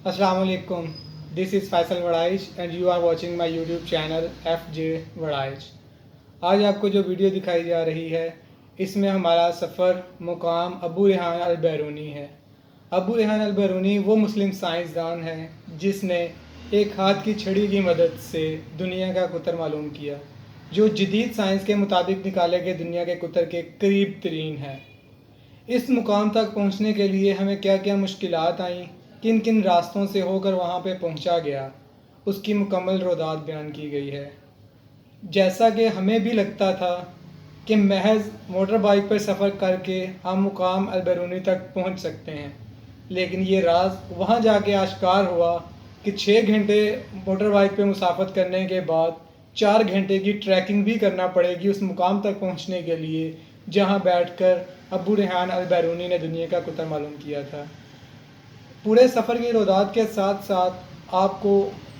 Assalamu alaikum. This is Faisal Wadaich and you are watching my YouTube channel FJ Wadaich. آج آپ کو جو video دکھائی جا رہی ہے اس میں ہمارا سفر مقام ابو ریحان البیرونی ہے. ابو ریحان البیرونی وہ مسلم سائنسدان ہے جس نے ایک ہاتھ کی چھڑی کی مدد سے دنیا کا قطر معلوم کیا جو جدید سائنس کے مطابق نکالے گئے دنیا کے قطر کے قریب ترین ہے. اس مقام تک پہنچنے کے لیے ہمیں کیا کیا مشکلات آئیں، کن کن راستوں سے ہو کر وہاں پہ پہنچا گیا، اس کی مکمل روایت بیان کی گئی ہے. جیسا کہ ہمیں بھی لگتا تھا کہ محض موٹر بائک پر سفر کر کے ہم مقام البیرونی تک پہنچ سکتے ہیں، لیکن یہ راز وہاں جا کے آشکار ہوا کہ 6 گھنٹے موٹر بائک پہ مسافت کرنے کے بعد 4 گھنٹے کی ٹریکنگ بھی کرنا پڑے گی اس مقام تک پہنچنے کے لیے جہاں بیٹھ کر ابو ریحان البیرونی نے دنیا کا قطر معلوم کیا تھا. پورے سفر کی روایت کے ساتھ ساتھ آپ کو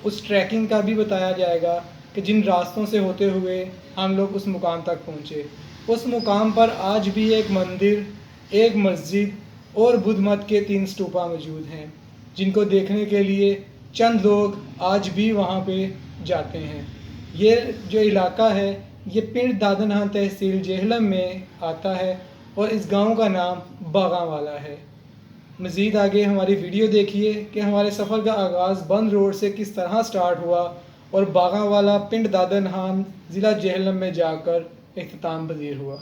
اس ٹریکنگ کا بھی بتایا جائے گا کہ جن راستوں سے ہوتے ہوئے ہم لوگ اس مقام تک پہنچے. اس مقام پر آج بھی ایک مندر، ایک مسجد اور بدھ مت کے 3 اسٹوپا موجود ہیں جن کو دیکھنے کے لیے چند لوگ آج بھی وہاں پہ جاتے ہیں. یہ جو علاقہ ہے یہ پنڈ دادنہان تحصیل جہلم میں آتا ہے اور اس گاؤں کا نام باغاں والا ہے. مزید آگے ہماری ویڈیو دیکھیے کہ ہمارے سفر کا آغاز بند روڈ سے کس طرح سٹارٹ ہوا اور باغاں والا پنڈ دادنہان ضلع جہلم میں جا کر اختتام پذیر ہوا.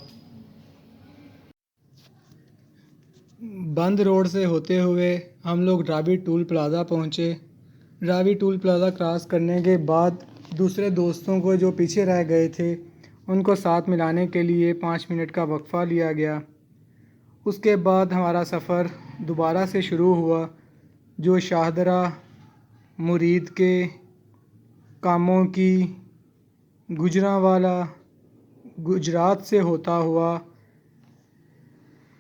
بند روڈ سے ہوتے ہوئے ہم لوگ راوی ٹول پلازا پہنچے. راوی ٹول پلازا کراس کرنے کے بعد دوسرے دوستوں کو جو پیچھے رہ گئے تھے ان کو ساتھ ملانے کے لیے 5 منٹ کا وقفہ لیا گیا. اس کے بعد ہمارا سفر دوبارہ سے شروع ہوا جو شاہدرہ، مرید کے، کاموں کی، گجرانوالا، گجرات سے ہوتا ہوا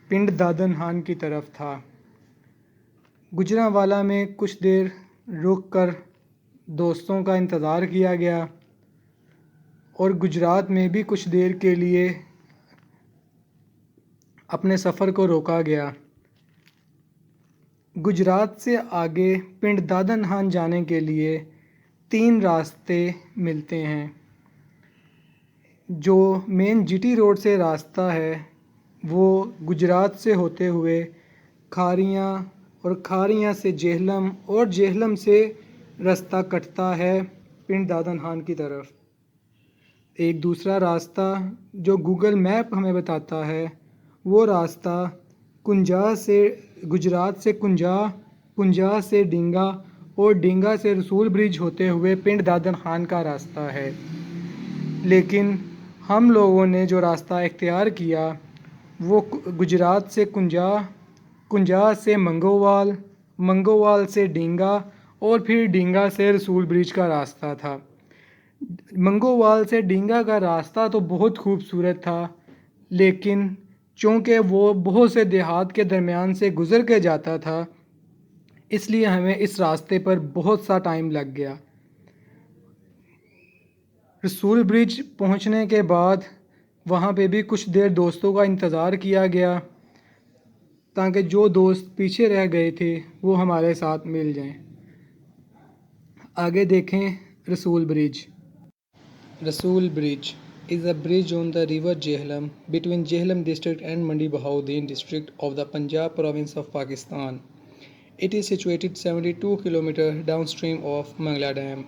پنڈ دادنہان کی طرف تھا. گجرانوالا میں کچھ دیر رک کر دوستوں کا انتظار کیا گیا اور گجرات میں بھی کچھ دیر کے لیے اپنے سفر کو روکا گیا. گجرات سے آگے پنڈ دادنہان جانے کے لیے 3 راستے ملتے ہیں. جو مین جی ٹی روڈ سے راستہ ہے وہ گجرات سے ہوتے ہوئے کھاریاں اور کھاریاں سے جہلم اور جہلم سے راستہ کٹتا ہے پنڈ دادنہان کی طرف. ایک دوسرا راستہ جو گوگل میپ ہمیں بتاتا ہے وہ راستہ کنجا سے گجرات سے کنجا سے ڈینگا اور ڈینگا سے رسول برج ہوتے ہوئے پنڈ دادنہان کا راستہ ہے. لیکن ہم لوگوں نے جو راستہ اختیار کیا وہ گجرات سے کنجا سے منگووال سے ڈینگا اور پھر ڈینگا سے رسول برج کا راستہ تھا. منگووال سے ڈینگا کا راستہ تو بہت خوبصورت تھا لیکن چونکہ وہ بہت سے دیہات کے درمیان سے گزر کے جاتا تھا اس لیے ہمیں اس راستے پر بہت سا ٹائم لگ گیا. رسول برج پہنچنے کے بعد وہاں پہ بھی کچھ دیر دوستوں کا انتظار کیا گیا تاکہ جو دوست پیچھے رہ گئے تھے وہ ہمارے ساتھ مل جائیں. آگے دیکھیں رسول برج. رسول برج is a bridge on the river Jhelum between Jhelum district and Mandi Bahauddin district of the Punjab province of Pakistan. It is situated 72 km downstream of Mangla Dam.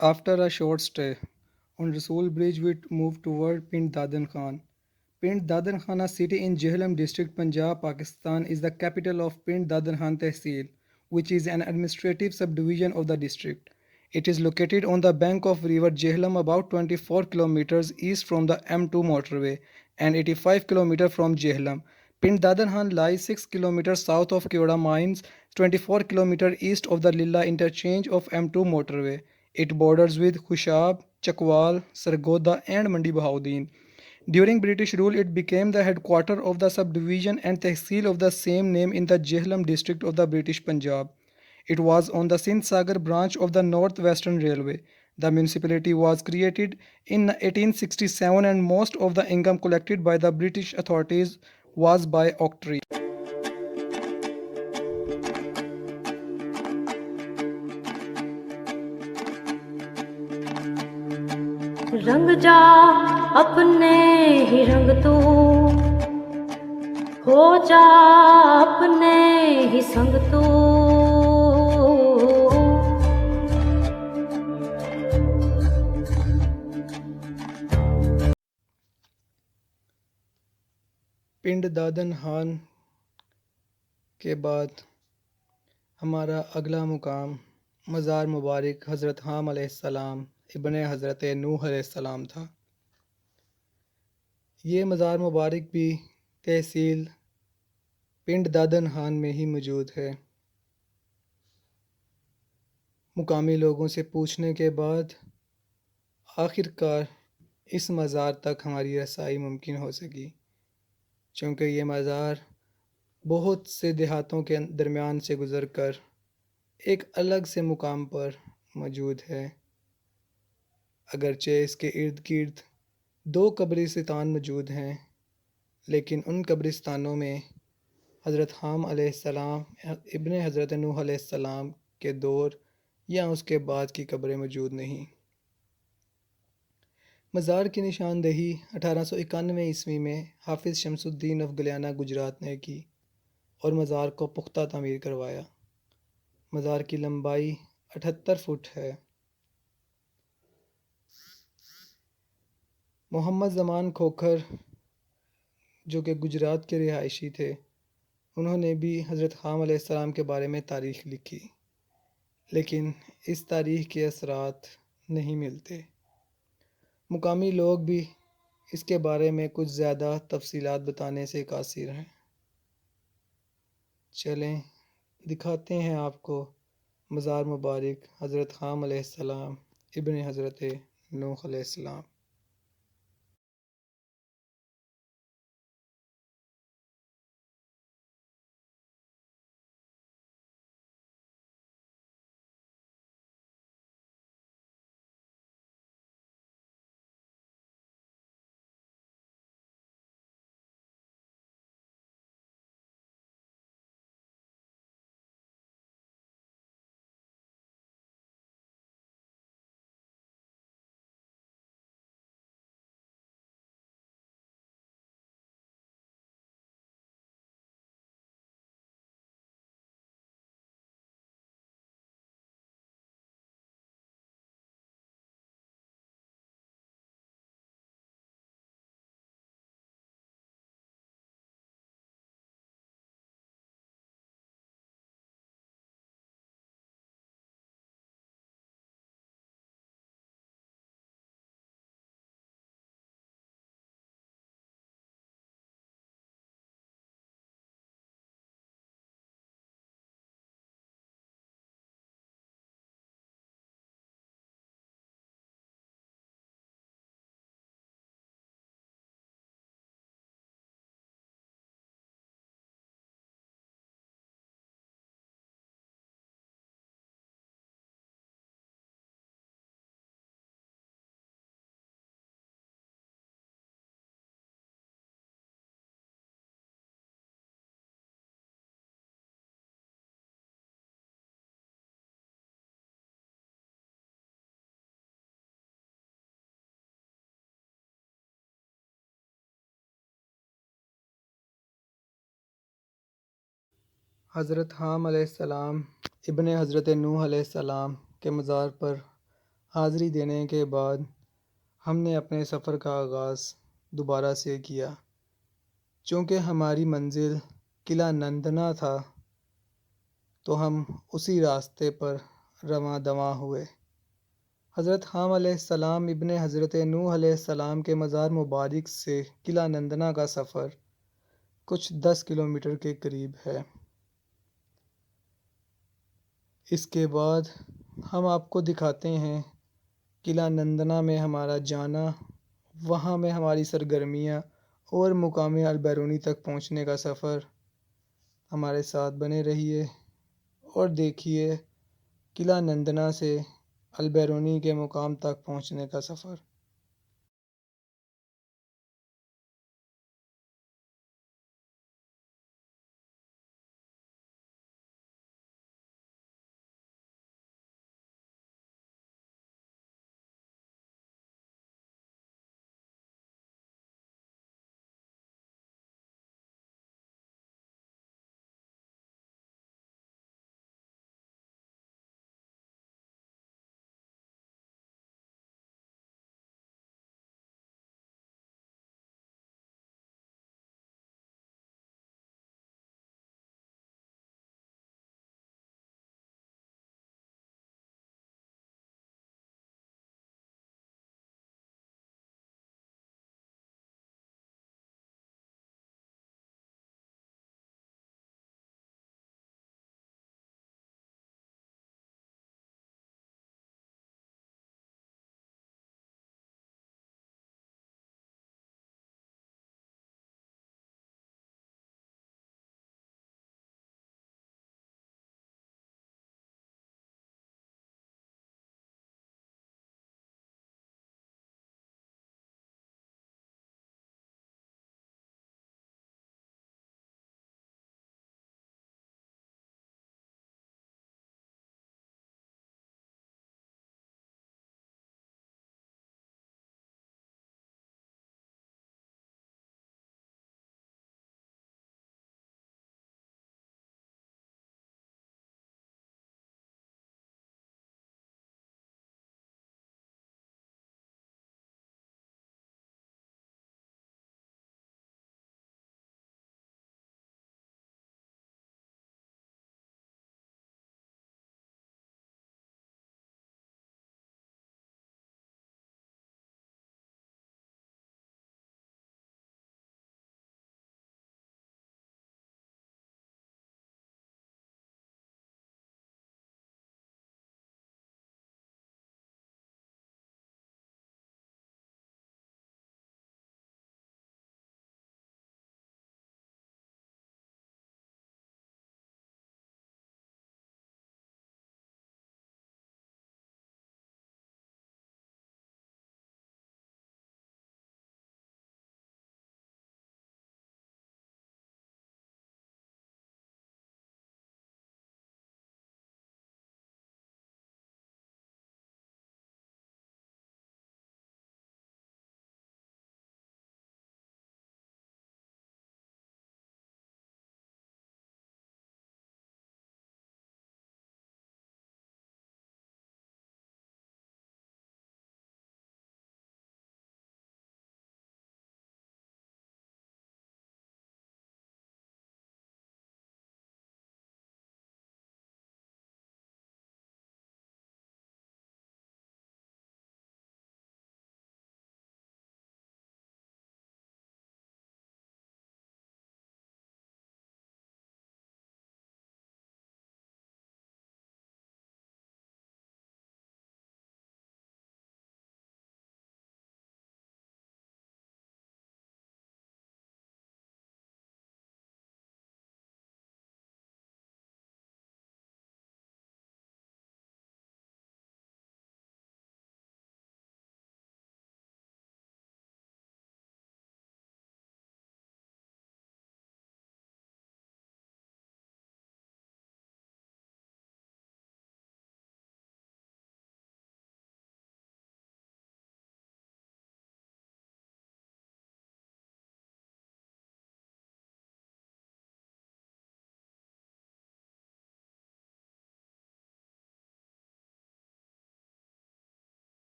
After a short stay on Rasool Bridge, we moved toward Pind Dadan Khan. Pind Dadan Khan, a city in Jhelum district, Punjab, Pakistan, is the capital of Pind Dadan Khan Tehsil, which is an administrative subdivision of the district. It is located on the bank of river Jhelum, about 24 kilometers east from the M2 motorway and 85 kilometers from Jhelum. Pind Dadan Khan lies 6 kilometers south of Kyoda Mines, 24 kilometers east of the Lilla interchange of M2 motorway. It borders with Khushab, Chakwal, Sargodha and Mandi Bahauddin. During British rule, it became the headquarters of the subdivision and tehsil of the same name in the Jhelum district of the British Punjab. It was on the Sindh Sagar branch of the North Western Railway. The municipality was created in 1867 and most of the income collected by the British authorities was by octroi. رنگ جا اپنے ہی رنگ تو ہو جا اپنے ہی سنگ تو پنڈ دادن خان کے بعد ہمارا اگلا مقام مزار مبارک حضرت حام علیہ السلام ابن حضرت نوح علیہ السلام تھا۔ یہ مزار مبارک بھی تحصیل پنڈ دادن خان میں ہی موجود ہے۔ مقامی لوگوں سے پوچھنے کے بعد آخر کار اس مزار تک ہماری رسائی ممکن ہو سکی، چونکہ یہ مزار بہت سے دیہاتوں کے درمیان سے گزر کر ایک الگ سے مقام پر موجود ہے۔ اگرچہ اس کے ارد گرد 2 قبرستان موجود ہیں، لیکن ان قبرستانوں میں حضرت حام علیہ السلام ابن حضرت نوح علیہ السلام کے دور یا اس کے بعد کی قبریں موجود نہیں۔ مزار کی نشاندہی 1891 عیسوی میں حافظ شمس الدین افغلیانہ گجرات نے کی اور مزار کو پختہ تعمیر کروایا۔ مزار کی لمبائی 78 فٹ ہے۔ محمد زمان کھوکھر جو کہ گجرات کے رہائشی تھے، انہوں نے بھی حضرت حام علیہ السلام کے بارے میں تاریخ لکھی، لیکن اس تاریخ کے اثرات نہیں ملتے۔ مقامی لوگ بھی اس کے بارے میں کچھ زیادہ تفصیلات بتانے سے قاصر ہیں۔ چلیں دکھاتے ہیں آپ کو مزار مبارک حضرت حام علیہ السلام ابن حضرت نوح علیہ السلام۔ حضرت حام علیہ السلام ابن حضرت نوح علیہ السلام کے مزار پر حاضری دینے کے بعد ہم نے اپنے سفر کا آغاز دوبارہ سے کیا۔ چونکہ ہماری منزل قلعہ نندنا تھا تو ہم اسی راستے پر رواں دواں ہوئے۔ حضرت حام علیہ السلام ابن حضرت نوح علیہ السلام کے مزار مبارک سے قلعہ نندنا کا سفر کچھ 10 کلومیٹر کے قریب ہے۔ اس کے بعد ہم آپ کو دکھاتے ہیں قلعہ نندنا میں ہمارا جانا، وہاں میں ہماری سرگرمیاں اور مقام البیرونی تک پہنچنے کا سفر۔ ہمارے ساتھ بنے رہیے اور دیکھیے قلعہ نندنا سے البیرونی کے مقام تک پہنچنے کا سفر۔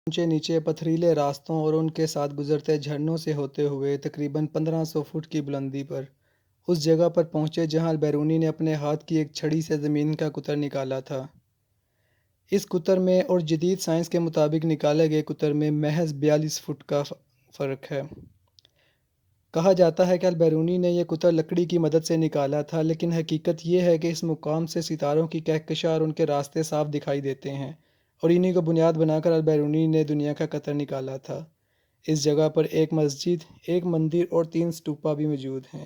اونچے نیچے پتھریلے راستوں اور ان کے ساتھ گزرتے جھرنوں سے ہوتے ہوئے تقریباً 1500 فٹ کی بلندی پر اس جگہ پر پہنچے جہاں البیرونی نے اپنے ہاتھ کی ایک چھڑی سے زمین کا قطر نکالا تھا۔ اس قطر میں اور جدید سائنس کے مطابق نکالے گئے قطر میں محض 42 فٹ کا فرق ہے۔ کہا جاتا ہے کہ البیرونی نے یہ قطر لکڑی کی مدد سے نکالا تھا، لیکن حقیقت یہ ہے کہ اس مقام سے ستاروں کی کہکشاں اور ان کے راستے صاف دکھائی دیتے ہیں، اور انہی کو بنیاد بنا کر البیرونی نے دنیا کا قطر نکالا تھا۔ اس جگہ پر ایک مسجد، ایک مندر اور 3 اسٹوپا بھی موجود ہیں۔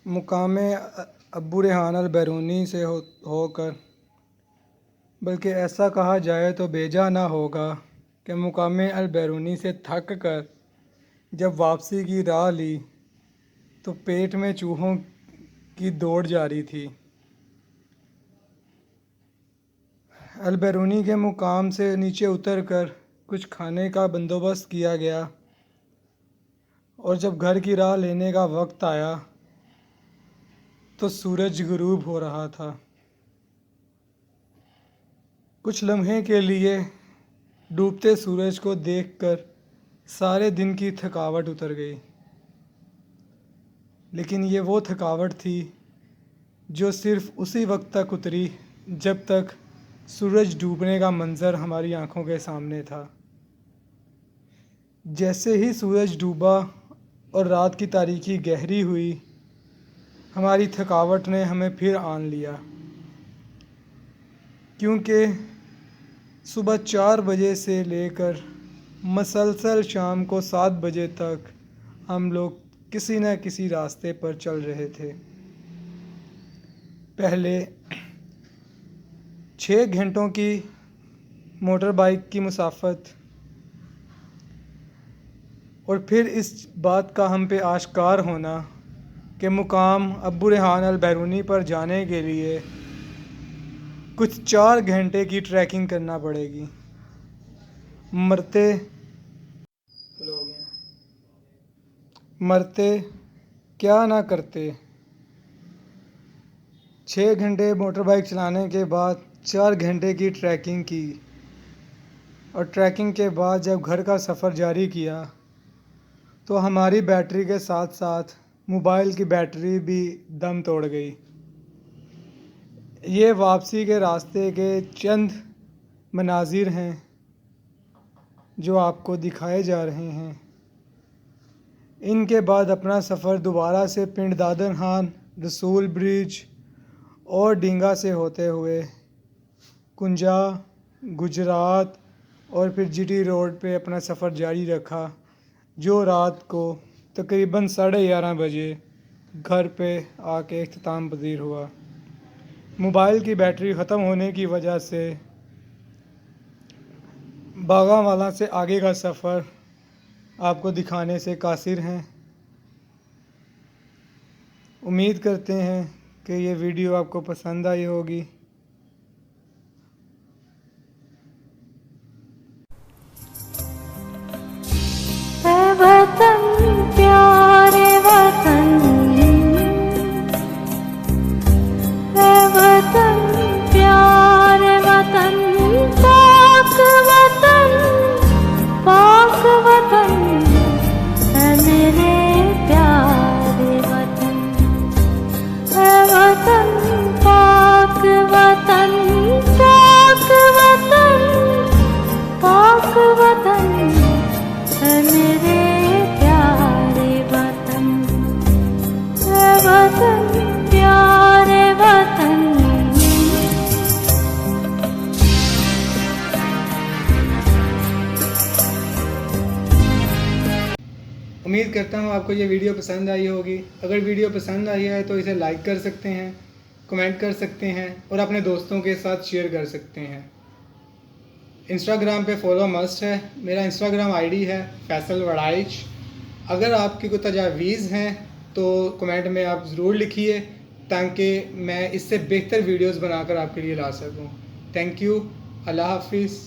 مقام ابو ریحان البیرونی سے ہو کر بلکہ ایسا کہا جائے تو بیجا نہ ہوگا کہ مقام البیرونی سے تھک کر جب واپسی کی راہ لی تو پیٹ میں چوہوں کی دوڑ جاری تھی۔ البیرونی کے مقام سے نیچے اتر کر کچھ کھانے کا بندوبست کیا گیا، اور جب گھر کی راہ لینے کا وقت آیا تو سورج غروب ہو رہا تھا۔ کچھ لمحے کے لیے ڈوبتے سورج کو دیکھ کر سارے دن کی تھکاوٹ اتر گئی، لیکن یہ وہ تھکاوٹ تھی جو صرف اسی وقت تک اتری جب تک سورج ڈوبنے کا منظر ہماری آنکھوں کے سامنے تھا۔ جیسے ہی سورج ڈوبا اور رات کی تاریکی گہری ہوئی، ہماری تھکاوٹ نے ہمیں پھر آن لیا، کیونکہ صبح 4 بجے سے لے کر مسلسل شام کو 7 بجے تک ہم لوگ کسی نہ کسی راستے پر چل رہے تھے۔ پہلے 6 گھنٹوں کی موٹر بائیک کی مسافت، اور پھر اس بات کا ہم پہ آشکار ہونا کہ مقام ابو ریحان البیرونی پر جانے کے لیے کچھ 4 گھنٹے کی ٹریکنگ کرنا پڑے گی۔ مرتے کیا نہ کرتے۔ 6 گھنٹے موٹر بائیک چلانے کے بعد 4 گھنٹے کی ٹریکنگ کی، اور ٹریکنگ کے بعد جب گھر کا سفر جاری کیا تو ہماری بیٹری کے ساتھ ساتھ موبائل کی بیٹری بھی دم توڑ گئی۔ یہ واپسی کے راستے کے چند مناظر ہیں جو آپ کو دکھائے جا رہے ہیں۔ ان کے بعد اپنا سفر دوبارہ سے پنڈ دادر خان، رسول برج اور ڈینگا سے ہوتے ہوئے کنجا، گجرات اور پھر جی ٹی روڈ پہ اپنا سفر جاری رکھا، جو رات کو تقریباً 11:30 بجے گھر پہ آ کے اختتام پذیر ہوا۔ موبائل کی بیٹری ختم ہونے کی وجہ سے باغاں والا سے آگے کا سفر آپ کو دکھانے سے قاصر ہیں۔ امید کرتے ہیں کہ یہ ویڈیو آپ کو پسند آئی ہوگی۔ اے وطن پیارے وطن، اے وطن پیارے وطن، پاک وطن، پاک وطن، اے میرے پیارے وطن، اے وطن پاک وطن، پاک وطن، پاک وطن، اے میرے پیارے وطن، اے وطن پیارے وطن۔ امید کرتا ہوں آپ کو یہ ویڈیو پسند آئی ہوگی۔ اگر ویڈیو پسند آئی ہے تو اسے لائک کر سکتے ہیں، کمنٹ کر سکتے ہیں اور اپنے دوستوں کے ساتھ شیئر کر سکتے ہیں۔ انسٹاگرام پہ فالو مسٹ ہے۔ میرا انسٹاگرام آئی ڈی ہے فیصل وڑائچ۔ اگر آپ کی کوئی تجاویز ہیں تو کمنٹ میں آپ ضرور لکھیے تاکہ میں اس سے بہتر ویڈیوز بنا کر آپ کے لیے لا سکوں۔ تھینک یو، اللہ حافظ۔